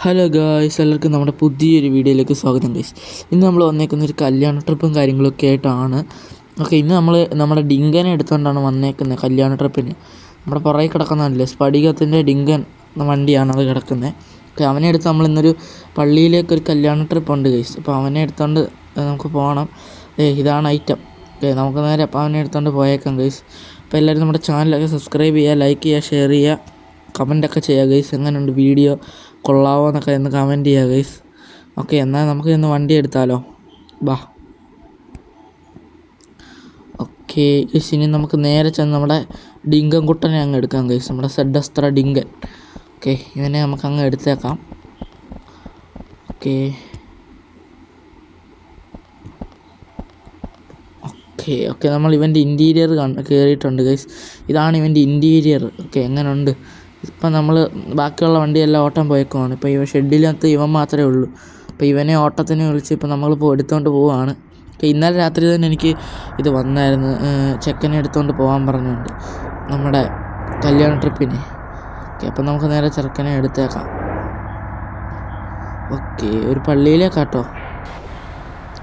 Hello guys, എല്ലാവർക്കും നമ്മുടെ പുതിയൊരു വീഡിയോയിലേക്ക് സ്വാഗതം ഗൈസ്. ഇന്ന് നമ്മൾ വന്നേക്കുന്ന ഒരു കല്യാണ ട്രിപ്പും കാര്യങ്ങളൊക്കെ ആയിട്ടാണ്. ഓക്കെ, ഇന്ന് നമ്മൾ നമ്മുടെ ഡിങ്കനെ എടുത്തുകൊണ്ടാണ് വന്നേക്കുന്നത് കല്യാണ ട്രിപ്പിന്. നമ്മുടെ പുറകെ കിടക്കുന്നതല്ലേ സ്ഫടികത്തിൻ്റെ ഡിങ്കൻ വണ്ടിയാണ് അത് കിടക്കുന്നത്. ഓക്കെ, അവനെ എടുത്ത് നമ്മൾ ഇന്നൊരു പള്ളിയിലേക്കൊരു കല്യാണ ട്രിപ്പുണ്ട് ഗൈസ്. അപ്പോൾ അവനെ എടുത്തുകൊണ്ട് നമുക്ക് പോകണം. ഇതാണ് ഐറ്റം. ഓക്കെ, നമുക്ക് നേരെ അപ്പോൾ അവനെ എടുത്തുകൊണ്ട് പോയേക്കാം ഗൈസ്. അപ്പോൾ എല്ലാവരും നമ്മുടെ ചാനലൊക്കെ സബ്സ്ക്രൈബ് ചെയ്യുക, ലൈക്ക് ചെയ്യുക, ഷെയർ ചെയ്യുക, കമൻറ്റൊക്കെ ചെയ്യുക ഗൈസ്. എങ്ങനെയുണ്ട് വീഡിയോ, കൊള്ളാവോ എന്നൊക്കെ ഒന്ന് കമൻറ്റ് ചെയ്യുക ഗൈസ്. ഓക്കെ, എന്നാൽ നമുക്ക് ഇന്ന് വണ്ടി എടുത്താലോ, ബാ. ഓക്കെ ഗൈസ്, ഇനി നമുക്ക് നേരെ ചെന്ന് നമ്മുടെ ഡിങ്കൻ കുട്ടനെ അങ്ങ് എടുക്കാം ഗൈസ്, നമ്മുടെ സെഡസ്ത്ര ഡിങ്കൻ. ഓക്കെ, ഇവനെ നമുക്ക് അങ്ങ് എടുത്തേക്കാം. ഓക്കെ ഓക്കെ ഓക്കെ നമ്മൾ ഇവൻ്റെ ഇൻറ്റീരിയർ കയറിയിട്ടുണ്ട് ഗൈസ്. ഇതാണ് ഇവൻ്റെ ഇൻറ്റീരിയർ. ഓക്കെ, എങ്ങനെയുണ്ട്? ഇപ്പം നമ്മൾ ബാക്കിയുള്ള വണ്ടിയെല്ലാം ഓട്ടം പോയേക്കുവാണ്. ഇപ്പോൾ ഇവ ഷെഡിനകത്ത് ഇവൻ മാത്രമേ ഉള്ളൂ. അപ്പോൾ ഇവനെ ഓട്ടത്തിന് വിളിച്ച് ഇപ്പോൾ നമ്മളിപ്പോൾ എടുത്തുകൊണ്ട് പോവുകയാണ്. അപ്പോൾ ഇന്നലെ രാത്രി തന്നെ എനിക്ക് ഇത് വന്നായിരുന്നു, ചെക്കനെ എടുത്തുകൊണ്ട് പോകാൻ പറഞ്ഞുകൊണ്ട് നമ്മുടെ കല്യാണ ട്രിപ്പിന്. ഓക്കെ, അപ്പം നമുക്ക് നേരെ ചെറുക്കനെ എടുത്തേക്കാം. ഓക്കെ, ഒരു പള്ളിയിലേക്കാട്ടോ.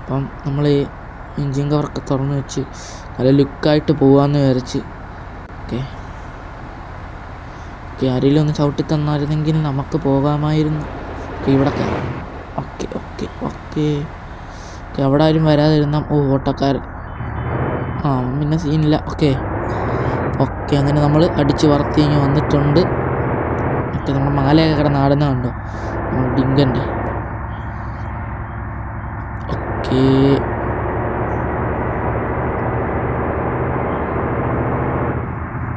അപ്പം നമ്മൾ എൻജിൻ കവറൊക്കെ തുറന്ന് വെച്ച് നല്ല ലുക്കായിട്ട് പോകാമെന്ന് വിചാരിച്ച്. ഓക്കെ ഓക്കെ ആരെങ്കിലും ഒന്ന് ചവിട്ടി തന്നായിരുന്നെങ്കിൽ നമുക്ക് പോകാമായിരുന്നു. ഓക്കെ, ഇവിടെ കയറാം. ഓക്കെ ഓക്കെ ഓക്കെ ഓക്കെ അവിടെ ആരും വരാതിരുന്ന ഓട്ടക്കാരൻ. പിന്നെ സീനില്ല. ഓക്കെ ഓക്കെ അങ്ങനെ നമ്മൾ അടിച്ച് വറുത്തി ഇങ്ങനെ വന്നിട്ടുണ്ട്. ഓക്കെ, നമ്മുടെ മാലയൊക്കെ കിടന്ന് ആടുന്ന കണ്ടോ നമ്മുടെ ഡിങ്കൻ്റെ. ഓക്കെ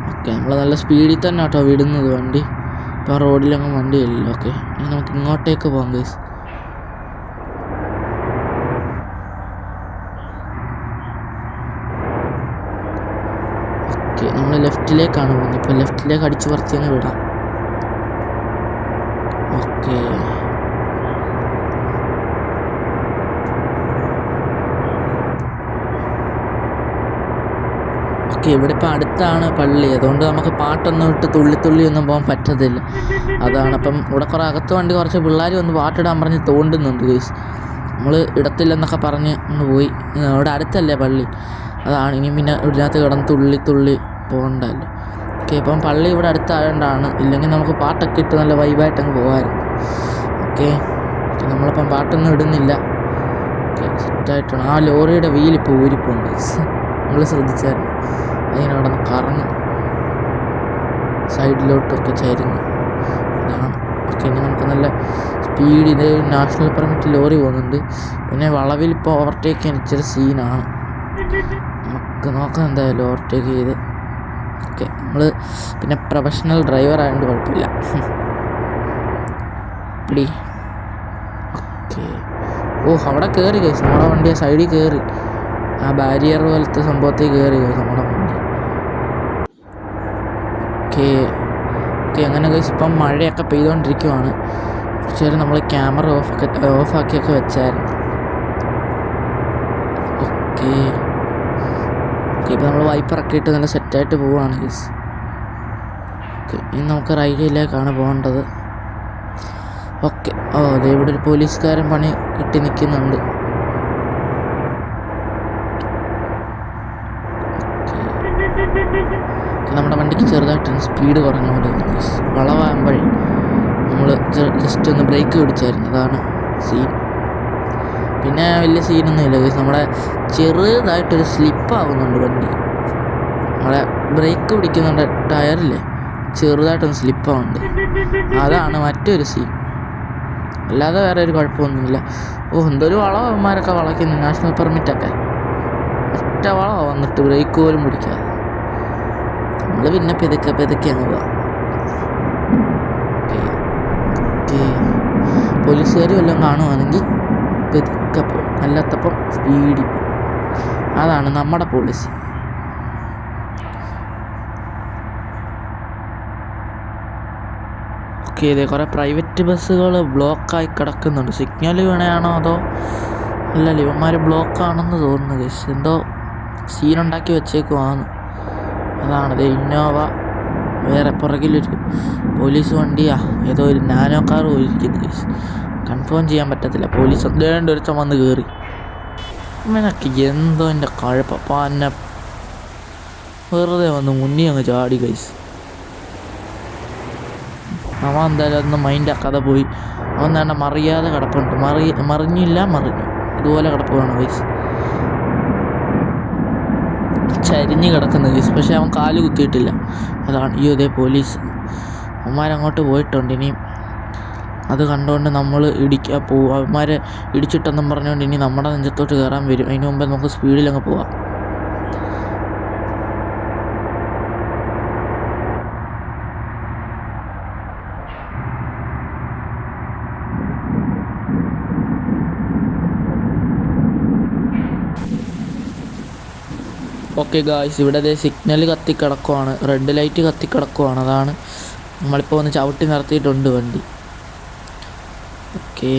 ഓക്കെ നമ്മൾ നല്ല സ്പീഡിൽ തന്നെ കേട്ടോ വിടുന്നത് വണ്ടി. ഇപ്പോൾ റോഡിലൊന്നും വണ്ടിയില്ലല്ലോ. ഓക്കെ, ഇനി നമുക്ക് ഇങ്ങോട്ടേക്ക് പോകാം ഗൈസ്. ഓക്കെ, നമ്മൾ ലെഫ്റ്റിലേക്കാണ് പോകുന്നത്. ഇപ്പോൾ ലെഫ്റ്റിലേക്ക് അടിച്ച് പറിച്ച് അങ്ങ് വിടാം. ഓക്കെ ഓക്കെ ഇവിടെ ഇപ്പോൾ അടുത്താണ് പള്ളി, അതുകൊണ്ട് നമുക്ക് പാട്ടൊന്നും ഇട്ട് തുള്ളി ഒന്നും പോകാൻ പറ്റത്തില്ല. അതാണ് അപ്പം ഇവിടെ കുറേ അകത്ത് വണ്ടി കുറച്ച് പിള്ളേർ വന്ന് പാട്ടിടാൻ പറഞ്ഞ് തോണ്ടുന്നുണ്ട് ഗൈസ്. നമ്മൾ ഇടത്തില്ലെന്നൊക്കെ പറഞ്ഞ് ഒന്ന് പോയി. ഇവിടെ അടുത്തല്ലേ പള്ളി, അതാണ്. ഇനി പിന്നെ ഇതിനകത്ത് കിടന്ന് തുള്ളി പോകണ്ടല്ലോ. ഓക്കെ, ഇപ്പം പള്ളി ഇവിടെ അടുത്തായതുകൊണ്ടാണ്. ഇല്ലെങ്കിൽ നമുക്ക് പാട്ടൊക്കെ ഇട്ട് നല്ല വൈബായിട്ടങ്ങ് പോകാമായിരുന്നു. ഓക്കെ, നമ്മളിപ്പം പാട്ടൊന്നും ഇടുന്നില്ല. ഓക്കെ, സെറ്റായിട്ടാണ്. ആ ലോറിയുടെ വീലിപ്പോൾ ഊരിപ്പോണ്ട് ഗൈസ്, നമ്മൾ ശ്രദ്ധിച്ചായിരുന്നു. അതിങ്ങനെ അവിടെ നിന്ന് കറങ്ങി സൈഡിലോട്ടൊക്കെ ചരിഞ്ഞ് ഇതാണ്. ഓക്കെ, ഇനി നമുക്ക് നല്ല സ്പീഡ്, ഇത് നാഷണൽ പെർമിറ്റ് ലോറി പോകുന്നുണ്ട്. പിന്നെ വളവിൽ ഇപ്പോൾ ഓവർടേക്ക് ചെയ്യാൻ ഇച്ചിരി സീനാണ്. നമുക്ക് നോക്കാം എന്തായാലും ഓവർടേക്ക് ചെയ്ത്. ഓക്കെ, നമ്മൾ പിന്നെ പ്രൊഫഷണൽ ഡ്രൈവർ ആയതുകൊണ്ട് കുഴപ്പമില്ല. പിടി. ഓക്കെ, അവിടെ കയറി ഗൈസ്, നമ്മുടെ വണ്ടി സൈഡിൽ കയറി, ആ ബാരിയർ പോലത്തെ സംഭവത്തിൽ കയറി നമ്മുടെ വണ്ടി. ഓക്കെ ഓക്കെ അങ്ങനെ ഗൈസ് ഇപ്പം മഴയൊക്കെ പെയ്തുകൊണ്ടിരിക്കുവാണ്. കുറച്ച് നേരം നമ്മൾ ക്യാമറ ഓഫാക്കിയൊക്കെ വെച്ചായിരുന്നു. ഓക്കെ ഓക്കെ ഇപ്പോൾ നമ്മൾ വൈപ്പറൊക്കെ ഇട്ട് നല്ല സെറ്റായിട്ട് പോവുകയാണ് ഗൈസ്. ഓക്കെ, ഇനി നമുക്ക് റൈഡിലേക്കാണ് പോകേണ്ടത്. ഓക്കെ, അതെ ഇവിടെ ഒരു പോലീസുകാരൻ പണി കിട്ടി നിൽക്കുന്നുണ്ട്. നമ്മുടെ വണ്ടിക്ക് ചെറുതായിട്ടൊന്ന് സ്പീഡ് കുറഞ്ഞ പോലെ വളവാകുമ്പോഴേ നമ്മൾ ജസ്റ്റ് ഒന്ന് ബ്രേക്ക് പിടിച്ചായിരുന്നു, അതാണ് സീൻ. പിന്നെ വലിയ സീനൊന്നുമില്ല ഗൈസ്, നമ്മുടെ ചെറുതായിട്ടൊരു സ്ലിപ്പാകുന്നുണ്ട് വണ്ടി. നമ്മളെ ബ്രേക്ക് പിടിക്കുന്നുണ്ട്, ടയറില്ലേ ചെറുതായിട്ടൊന്ന് സ്ലിപ്പാകുന്നുണ്ട്, അതാണ് മറ്റൊരു സീൻ. അല്ലാതെ വേറെ ഒരു കുഴപ്പമൊന്നുമില്ല. എന്തൊരു വളവന്മാരൊക്കെ വളയ്ക്കുന്നു, നാഷണൽ പെർമിറ്റൊക്കെ ഒറ്റ വളമാണ് വന്നിട്ട് ബ്രേക്ക് പോലും പിടിക്കാതെ. നമ്മൾ പിന്നെ പെതുക്കെ അങ്ങ് പോവാം. ഓക്കെ ഓക്കെ പോലീസുകാർ വല്ലതും കാണുവാണെങ്കിൽ പെതുക്കെ പോകും, അല്ലാത്തപ്പം സ്പീഡിൽ പോകും. അതാണ് നമ്മുടെ പോളിസി. ഓക്കെ, ഇതേ കുറേ പ്രൈവറ്റ് ബസ്സുകൾ ബ്ലോക്കായി കിടക്കുന്നുണ്ട്. സിഗ്നൽ വീണയാണോ അതോ അല്ല, ഇവന്മാർ ബ്ലോക്കാണെന്ന് തോന്നുന്നു ഗൈസ്. എന്തോ സീനുണ്ടാക്കി വെച്ചേക്കുവാണ്. അതാണത് ഇന്നോവ വേറെ പുറകിലൊരു പോലീസ് വണ്ടിയാ ഏതോ ഒരു നാനോ കാർ പോയിരിക്കുന്നു ഗൈസ്. കൺഫേം ചെയ്യാൻ പറ്റത്തില്ല. പോലീസ് എന്തേണ്ട ഒരുത്തം വന്ന് കയറി. നിനക്ക് എന്തോ എൻ്റെ കഴപ്പ എന്നെ വെറുതെ വന്ന് മുന്നേ അങ്ങ് ചാടി ഗൈസ്. അവൻ എന്തായാലും അതൊന്നും മൈൻഡാക്കാതെ പോയി. അവൻ തന്നെ മറിയാതെ കിടപ്പുണ്ട്. മറിഞ്ഞില്ല, മറിഞ്ഞു, ഇതുപോലെ കിടപ്പ് വേണം ഗൈസ്. ചരിഞ്ഞ് കിടക്കുന്ന ഗൈസ്. പക്ഷെ അവൻ കാല് കുത്തിയിട്ടില്ല. അതാണ് ഈ ഇതേ പോലീസ്. അവന്മാരങ്ങോട്ട് പോയിട്ടുണ്ട്. ഇനിയും അത് കണ്ടുകൊണ്ട് നമ്മൾ ഇടിക്കാൻ പോവും. അവന്മാരെ ഇടിച്ചിട്ടെന്നും പറഞ്ഞുകൊണ്ട് ഇനി നമ്മുടെ നെഞ്ചത്തോട്ട് കയറാൻ വരും. അതിന് മുമ്പേ നമുക്ക് സ്പീഡിലങ്ങ് പോവാം. ഓക്കെ ഗായ്സ്, ഇവിടെ അതേ സിഗ്നൽ കത്തിക്കിടക്കുവാണ്. റെഡ് ലൈറ്റ് കത്തിക്കിടക്കുവാണ്. അതാണ് നമ്മളിപ്പോൾ ഒന്ന് ചവിട്ടി നിർത്തിയിട്ടുണ്ട് വണ്ടി. ഓക്കെ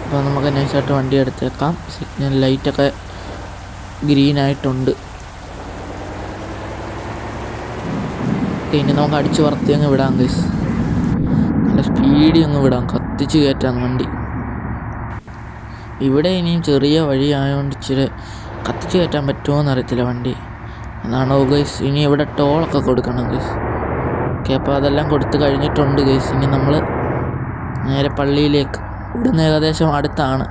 അപ്പോൾ നമുക്ക് നൈസായിട്ട് വണ്ടി എടുത്തേക്കാം. സിഗ്നൽ ലൈറ്റൊക്കെ ഗ്രീനായിട്ടുണ്ട്. ഇനി നമുക്ക് അടിച്ച് വറുത്തി അങ്ങ് വിടാം ഗൈസ്. നല്ല സ്പീഡിൽ അങ്ങ് വിടാം. കത്തിച്ച് കയറ്റാം വണ്ടി. ഇവിടെ ഇനിയും ചെറിയ വഴിയായതുകൊണ്ട് ഇച്ചിരി കത്തിച്ച് കയറ്റാൻ പറ്റുമോ എന്നറിയത്തില്ല വണ്ടി. അതാണോ ഗൈസ്. ഇനി ഇവിടെ ടോളൊക്കെ കൊടുക്കണം ഗൈസ്. ഓക്കെ, അപ്പോൾ അതെല്ലാം കൊടുത്ത് കഴിഞ്ഞിട്ടുണ്ട് ഗൈസ്. ഇനി നമ്മൾ നേരെ പള്ളിയിലേക്ക്. ഇവിടുന്ന് ഏകദേശം അടുത്താണ്.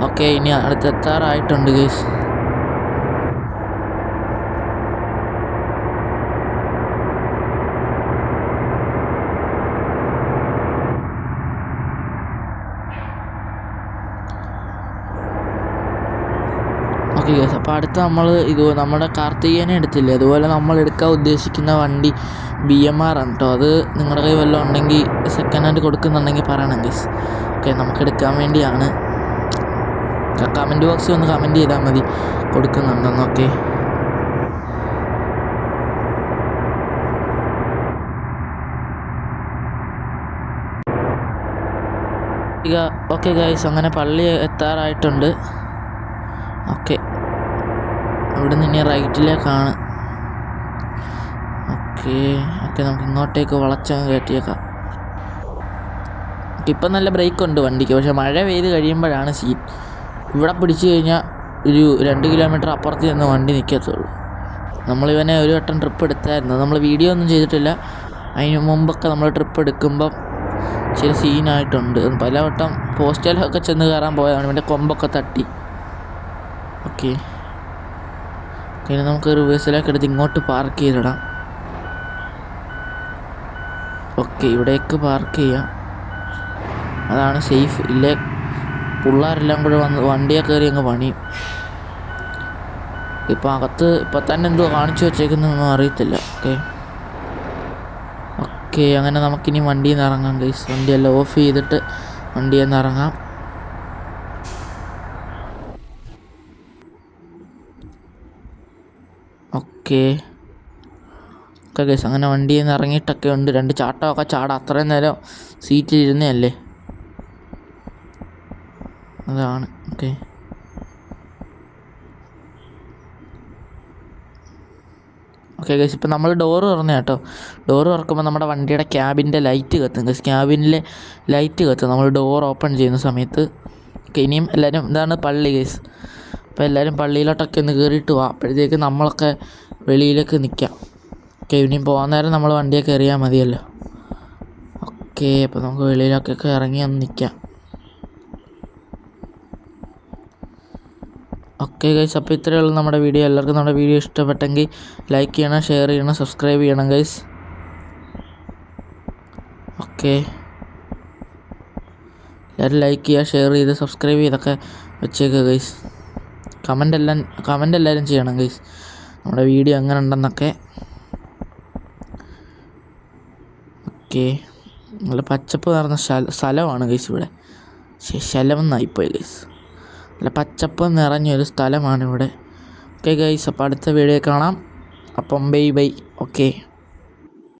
ഓക്കെ, ഇനി അടുത്തെത്താറായിട്ടുണ്ട് ഗൈസ്. ഓക്കെ ഗൈസ്, അപ്പോൾ അടുത്ത നമ്മൾ നമ്മുടെ കാർത്തികേയനെ എടുത്തില്ലേ, അതുപോലെ നമ്മൾ എടുക്കാൻ ഉദ്ദേശിക്കുന്ന വണ്ടി BMR ആണ് കേട്ടോ. അത് നിങ്ങളുടെ കയ്യിൽ വല്ലതും ഉണ്ടെങ്കിൽ സെക്കൻഡ് ഹാൻഡ് കൊടുക്കുന്നുണ്ടെങ്കിൽ പറയണം ഗൈസ്. ഓക്കെ, നമുക്ക് എടുക്കാൻ വേണ്ടിയാണ്. കമൻറ്റ് ബോക്സിൽ ഒന്ന് കമൻറ്റ് ചെയ്താൽ മതി കൊടുക്കുന്നുണ്ടെന്ന്. ഓക്കെ, ഓക്കെ ഗൈസ്, അങ്ങനെ പള്ളി എത്താറായിട്ടുണ്ട്. ഓക്കെ, ഇവിടെ നിന്ന് ഇനി റൈറ്റിലേക്കാണ്. ഓക്കെ നമുക്ക് ഇങ്ങോട്ടേക്ക് വളച്ചങ്ങ് കയറ്റിയേക്കാം. ഇപ്പം നല്ല ബ്രേക്ക് ഉണ്ട് വണ്ടിക്ക്. പക്ഷേ മഴ പെയ്ത് കഴിയുമ്പോഴാണ് സീൻ. ഇവിടെ പിടിച്ചു കഴിഞ്ഞാൽ ഒരു 2 കിലോമീറ്റർ അപ്പുറത്ത് നിന്ന് വണ്ടി നിൽക്കത്തുള്ളൂ. നമ്മളിവനെ ഒരു വട്ടം ട്രിപ്പ് എടുത്തായിരുന്നു. നമ്മൾ വീഡിയോ ഒന്നും ചെയ്തിട്ടില്ല. അതിന് മുമ്പൊക്കെ നമ്മൾ ട്രിപ്പ് എടുക്കുമ്പം ചില സീനായിട്ടുണ്ട്. പലവട്ടം പോസ്റ്റലൊക്കെ ചെന്ന് കയറാൻ പോയതാണ്. ഇവൻ്റെ കൊമ്പൊക്കെ തട്ടി. ഓക്കെ, ഇനി നമുക്ക് റിവേഴ്സിലേക്ക് എടുത്ത് ഇങ്ങോട്ട് പാർക്ക് ചെയ്തിടാം. ഓക്കെ, ഇവിടേക്ക് പാർക്ക് ചെയ്യാം. അതാണ് സേഫ്. ഇല്ലേ പിള്ളേരെല്ലാം കൂടെ വന്ന് വണ്ടിയെ കയറി അങ്ങ് പണിയും. ഇപ്പം ഇപ്പം തന്നെ എന്തോ കാണിച്ചു വെച്ചേക്കുന്നൊന്നും അറിയത്തില്ല. ഓക്കെ അങ്ങനെ നമുക്കിനി വണ്ടിയിൽ നിന്ന് ഇറങ്ങാം ഗൈസ്. വണ്ടിയെല്ലാം ഓഫ് ചെയ്തിട്ട് വണ്ടിയിൽ നിന്ന് ഇറങ്ങാം. ഓക്കെ ഗൈസ്, അങ്ങനെ വണ്ടിയിൽ നിന്ന് ഇറങ്ങിയിട്ടൊക്കെ ഉണ്ട്. 2 ചാട്ടമൊക്കെ ചാടാം. അത്രയും നേരം സീറ്റിലിരുന്നതല്ലേ, അതാണ്. ഓക്കെ ഗൈസ്, ഇപ്പം നമ്മൾ ഡോറ് തുറന്ന കേട്ടോ. ഡോറ് തുറക്കുമ്പോൾ നമ്മുടെ വണ്ടിയുടെ ക്യാബിൻ്റെ ലൈറ്റ് കത്തും ഗൈസ്. ക്യാബിനിലെ ലൈറ്റ് കത്തും നമ്മൾ ഡോർ ഓപ്പൺ ചെയ്യുന്ന സമയത്ത്. ഓക്കെ, ഇനിയും എല്ലാവരും ഇതാണ് പള്ളി ഗൈസ്. അപ്പോൾ എല്ലാവരും പള്ളിയിലോട്ടൊക്കെ ഒന്ന് കയറിയിട്ട് പോവാം. അപ്പോഴത്തേക്ക് നമ്മളൊക്കെ വെളിയിലേക്ക് നിൽക്കാം. ഓക്കെ, ഇനിയും പോകാൻ നേരം നമ്മൾ വണ്ടിയൊക്കെ എറിയാൽ മതിയല്ലോ. ഓക്കെ, അപ്പോൾ നമുക്ക് വെളിയിലൊക്കെ ഇറങ്ങി ഒന്ന് നിൽക്കാം. ഓക്കെ ഗൈസ്, അപ്പോൾ ഇത്രയേ ഉള്ളൂ നമ്മുടെ വീഡിയോ. എല്ലാവർക്കും നമ്മുടെ വീഡിയോ ഇഷ്ടപ്പെട്ടെങ്കിൽ ലൈക്ക് ചെയ്യണം, ഷെയർ ചെയ്യണം, സബ്സ്ക്രൈബ് ചെയ്യണം ഗൈസ്. ഓക്കെ, എല്ലാവരും ലൈക്ക് ചെയ്യുക, ഷെയർ ചെയ്ത് സബ്സ്ക്രൈബ് ചെയ്തൊക്കെ വെച്ചേക്കുക ഗൈസ്. കമൻ്റ് എല്ലാവരും ചെയ്യണം ഗൈസ്, നമ്മുടെ വീഡിയോ എങ്ങനെ ഉണ്ടെന്നൊക്കെ. ഓക്കെ, നല്ല പച്ചപ്പ് നിറഞ്ഞ സ്ഥലമാണ് ഗൈസ് ഇവിടെ. ശലമെന്നായിപ്പോയി ഗൈസ്. നല്ല പച്ചപ്പ് നിറഞ്ഞൊരു സ്ഥലമാണ് ഇവിടെ. ഓക്കെ ഗൈസ്, അപ്പോൾ അടുത്ത വീഡിയോ കാണാം. അപ്പം ബൈ. ഓക്കെ.